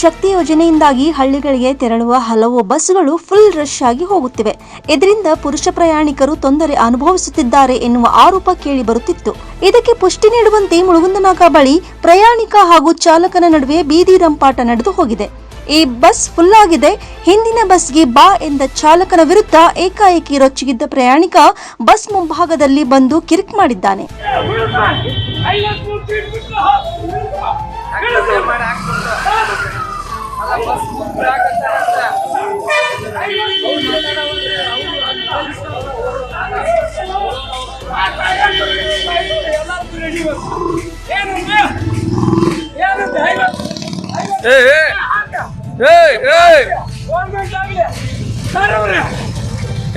ಶಕ್ತಿ ಯೋಜನೆಯಿಂದಾಗಿ ಹಳ್ಳಿಗಳಿಗೆ ತೆರಳುವ ಹಲವು ಬಸ್ಗಳು ಫುಲ್ ರಶ್ ಆಗಿ ಹೋಗುತ್ತಿವೆ. ಇದರಿಂದ ಪುರುಷ ಪ್ರಯಾಣಿಕರು ತೊಂದರೆ ಅನುಭವಿಸುತ್ತಿದ್ದಾರೆ ಎನ್ನುವ ಆರೋಪ ಕೇಳಿ ಬರುತ್ತಿತ್ತು. ಇದಕ್ಕೆ ಪುಷ್ಟಿ ನೀಡುವಂತೆ ಮುಳುಗುಂದನಾಕ ಬಳಿ ಪ್ರಯಾಣಿಕ ಹಾಗೂ ಚಾಲಕನ ನಡುವೆ ಬೀದಿ ರಂಪಾಟ ನಡೆದು ಹೋಗಿದೆ. ಈ ಬಸ್ ಫುಲ್ ಆಗಿದೆ, ಹಿಂದಿನ ಬಸ್ಗೆ ಬಾ ಎಂದ ಚಾಲಕನ ವಿರುದ್ಧ ಏಕಾಏಕಿ ರೊಚ್ಚಿಗಿದ್ದ ಪ್ರಯಾಣಿಕ ಬಸ್ ಮುಂಭಾಗದಲ್ಲಿ ಬಂದು ಕಿರಿಕ್ ಮಾಡಿದ್ದಾನೆ.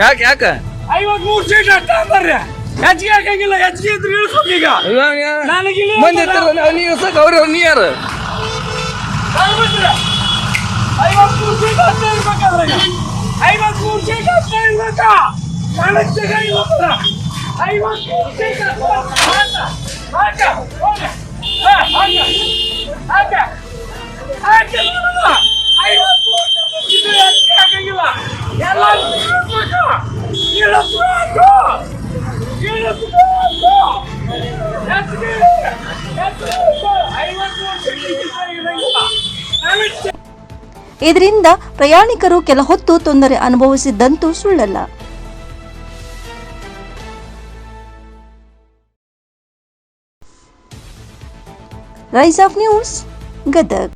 ಯಾಕೆ 53 ಸೀಟ್ ಅಷ್ಟ ಅಂತಾರ್ರಿ. ಹೆಚ್ಚಿಗೆ ಹಾಕಂಗಿಲ್ಲ, ಹೆಚ್ಚಿಗೆ ಇದ್ರೆ ಇಳಿಸ್ಬೇಕು. ಈಗ ಮಂದಿ ಇಳ್ಸಕ್ ಅವ್ರು ನೀ ಯಾರು 53 ಸೀಟ್ ಅಷ್ಟ ಇರ್ಬೇಕಾದ್ರೆ 53 ಸೀಟ್ ಅಷ್ಟ ಇರ್ಬೇಕ. ನನಗೆ ಜಾಗ ಇಲ್ಲ. 53 ಸೀಟ್ ಹಾಕಂಗಿಲ್ಲ. ಎಲ್ಲ ಇದರಿಂದ ಪ್ರಯಾಣಿಕರು ಕೆಲ ಹೊತ್ತು ತೊಂದರೆ ಅನುಭವಿಸಿದ್ದಂತೂ ಸುಳ್ಳಲ್ಲ. Rise of news, Gadag.